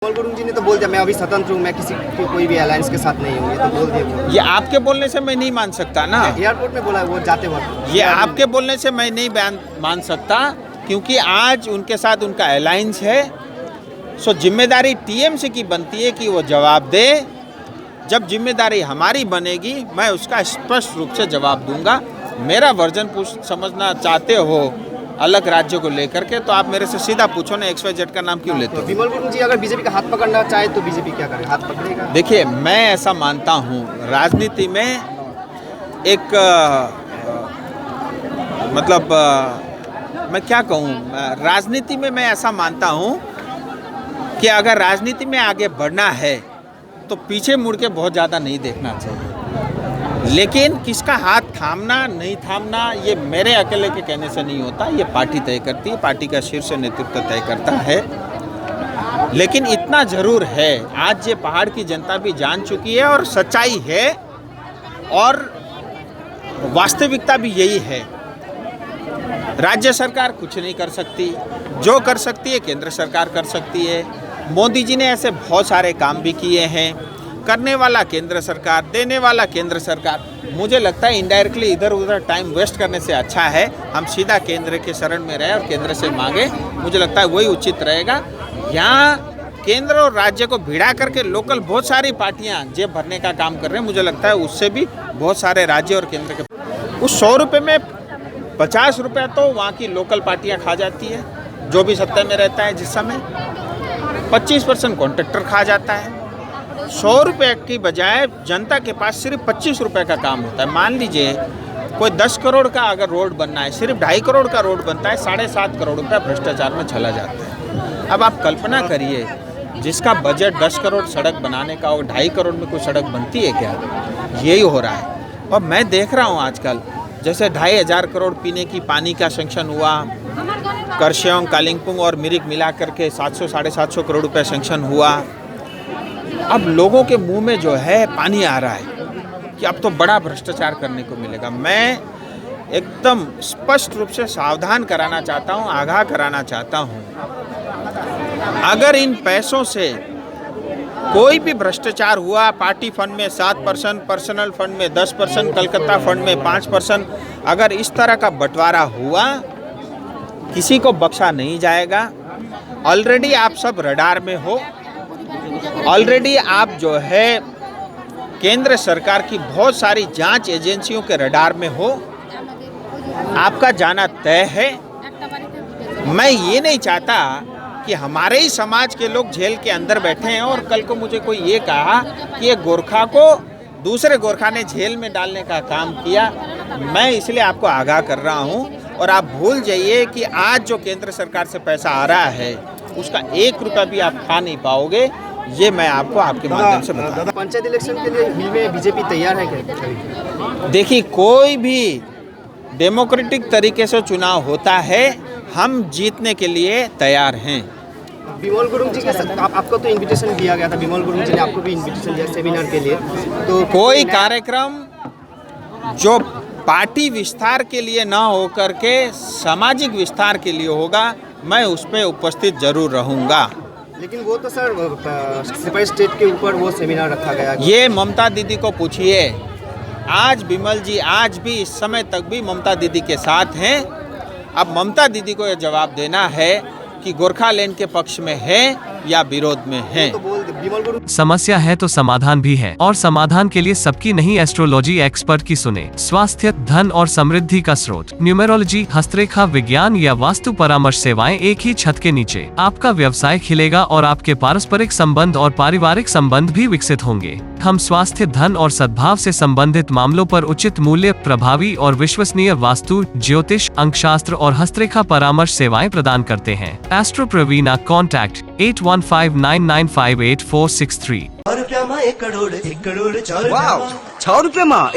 बिमल गुरुंग जी ने तो बोल दिया मैं अभी स्वतंत्र हूँ, मैं किसी कोई भी अलायंस के साथ नहीं हूँ, ये तो बोल दिया। ये आपके बोलने से मैं नहीं मान सकता ना। एयरपोर्ट में बोला वो जाते वक्त। ये आपके बोलने से मैं नहीं मान सकता, क्योंकि आज उनके साथ उनका अलायंस है। सो जिम्मेदारी टीएमसी की बनती है कि वो जवाब दे। जब जिम्मेदारी हमारी बनेगी मैं उसका स्पष्ट रूप से जवाब दूंगा। मेरा वर्जन समझना चाहते हो अलग राज्य को लेकर के, तो आप मेरे से सीधा पूछो ना, XYZ का नाम क्यों लेते हो? बिमल गुरुंग जी अगर बीजेपी का हाथ पकड़ना चाहे तो बीजेपी क्या करे, हाथ पकड़ेगा? देखिए, मैं ऐसा मानता हूँ राजनीति में एक मैं क्या कहूँ, राजनीति में मैं ऐसा मानता हूँ कि अगर राजनीति में आगे बढ़ना है तो पीछे मुड़ के बहुत ज़्यादा नहीं देखना चाहिए। लेकिन किसका हाथ थामना नहीं थामना ये मेरे अकेले के कहने से नहीं होता, ये पार्टी तय करती है, पार्टी का शीर्ष नेतृत्व तय करता है। लेकिन इतना ज़रूर है, आज ये पहाड़ की जनता भी जान चुकी है और सच्चाई है और वास्तविकता भी यही है। राज्य सरकार कुछ नहीं कर सकती, जो कर सकती है केंद्र सरकार कर सकती है। मोदी जी ने ऐसे बहुत सारे काम भी किए हैं, करने वाला केंद्र सरकार, देने वाला केंद्र सरकार। मुझे लगता है इनडायरेक्टली इधर उधर टाइम वेस्ट करने से अच्छा है हम सीधा केंद्र के शरण में रहे और केंद्र से मांगे। मुझे लगता है वही उचित रहेगा। यहाँ केंद्र और राज्य को भिड़ा करके लोकल बहुत सारी पार्टियाँ जेब भरने का काम कर रहे हैं। मुझे लगता है उससे भी बहुत सारे राज्य और केंद्र के उस 100 रुपये में 50 रुपये तो वहाँ की लोकल पार्टियाँ खा जाती है, जो भी सत्ता में रहता है जिस समय। 25% कॉन्ट्रैक्टर खा जाता है। 100 रुपये की बजाय जनता के पास सिर्फ 25 रुपये का काम होता है। मान लीजिए कोई 10 करोड़ का अगर रोड बनना है, सिर्फ 2.5 करोड़ का रोड बनता है, 7.5 करोड़ रुपया भ्रष्टाचार में चला जाता है। अब आप कल्पना करिए, जिसका बजट 10 करोड़ सड़क बनाने का और 2.5 करोड़ में कोई सड़क बनती है क्या? यही हो रहा है। और मैं देख रहा हूँ आजकल जैसे 2,500 करोड़ पीने की पानी का सेंक्शन हुआ, करशोंग, कालिंगपुंग और मिरिक मिला करके 700-750 करोड़ रुपये सेंक्शन हुआ। अब लोगों के मुंह में जो है पानी आ रहा है कि अब तो बड़ा भ्रष्टाचार करने को मिलेगा। मैं एकदम स्पष्ट रूप से सावधान कराना चाहता हूं, आगाह कराना चाहता हूं, अगर इन पैसों से कोई भी भ्रष्टाचार हुआ, पार्टी फंड में 7%, पर्सनल फंड में 10%, कलकत्ता फंड में 5%, अगर इस तरह का बंटवारा हुआ, किसी को बख्शा नहीं जाएगा। ऑलरेडी आप सब रडार में हो, ऑलरेडी आप जो है केंद्र सरकार की बहुत सारी जांच एजेंसियों के रडार में हो, आपका जाना तय है। मैं ये नहीं चाहता कि हमारे ही समाज के लोग जेल के अंदर बैठे हैं और कल को मुझे कोई ये कहा कि ये गोरखा को दूसरे गोरखा ने जेल में डालने का काम किया। मैं इसलिए आपको आगाह कर रहा हूँ और आप भूल जाइए कि आज जो केंद्र सरकार से पैसा आ रहा है उसका 1 रुपया भी आप खा नहीं पाओगे। ये मैं आपको आपके माध्यम से बता दूं। पंचायत इलेक्शन के लिए हिल में बीजेपी तैयार है क्या? देखिए, कोई भी डेमोक्रेटिक तरीके से चुनाव होता है, हम जीतने के लिए तैयार हैं। बिमल गुरुंग जी के साथ आपको तो इनविटेशन दिया गया था, बिमल गुरुंग जी ने आपको भी इनविटेशन दिया सेमिनार के लिए, तो कोई कार्यक्रम जो पार्टी विस्तार के लिए ना होकर के सामाजिक विस्तार के लिए होगा, मैं उस पर उपस्थित जरूर रहूँगा। लेकिन वो तो सर सिपाही स्टेट के ऊपर वो सेमिनार रखा गया। ये ममता दीदी को पूछिए। आज बिमल जी आज भी इस समय तक भी ममता दीदी के साथ हैं। अब ममता दीदी को यह जवाब देना है कि गोरखालैंड के पक्ष में है या विरोध में है। समस्या है तो समाधान भी है, और समाधान के लिए सबकी नहीं एस्ट्रोलॉजी एक्सपर्ट की सुने। स्वास्थ्य, धन और समृद्धि का स्रोत, न्यूमेरोलॉजी, हस्तरेखा विज्ञान या वास्तु परामर्श सेवाएं एक ही छत के नीचे। आपका व्यवसाय खिलेगा और आपके पारस्परिक संबंध और पारिवारिक संबंध भी विकसित होंगे। हम स्वास्थ्य, धन और सद्भाव से संबंधित मामलों पर उचित मूल्य, प्रभावी और विश्वसनीय वास्तु, ज्योतिष, अंकशास्त्र और हस्तरेखा परामर्श सेवाएं प्रदान करते हैं। एस्ट्रो प्रवीणा, कॉन्टैक्ट 8159958463। 6 रुपियाँमा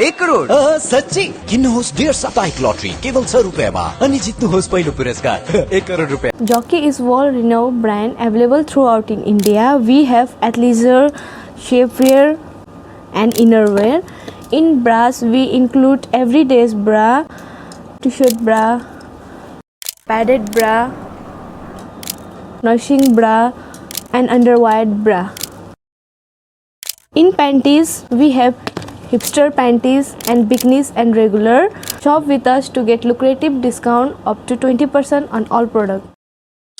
1 करोड। सच्ची किन्नुहोस् डेढ साप्ताहिक लटरी केवल 6 रुपियाँमा अनि जित्नुहोस् पहिलो पुरस्कार 1 करोड रुपियाँ। Jockey is world-renowned brand available throughout in India. We have athleisure, shapewear, and innerwear. In bras, we include everyday's bra, t-shirt bra, padded bra, nursing bra, and underwired bra. In panties, we have hipster panties and bikinis and regular. Shop with us to get lucrative discount up to 20% on all products.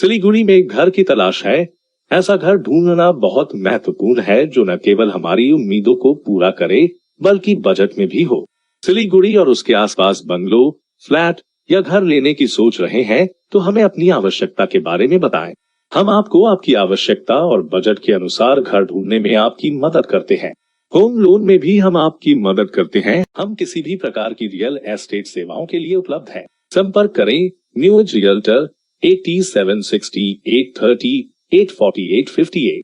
Siliguri में एक घर की तलाश है। ऐसा घर ढूंढना बहुत महत्वपूर्ण है जो न केवल हमारी उम्मीदों को पूरा करे बल्कि बजट में भी हो। सिलीगुड़ी और उसके आसपास बंगलो, फ्लैट या घर लेने की सोच रहे हैं तो हमें अपनी आवश्यकता के बारे में बताएं। हम आपको आपकी आवश्यकता और बजट के अनुसार घर ढूंढने में आपकी मदद करते हैं। होम लोन में भी हम आपकी मदद करते हैं। हम किसी भी प्रकार की रियल एस्टेट सेवाओं के लिए उपलब्ध हैं। संपर्क करें न्यू एज रियल्टर 8760 830 848 58।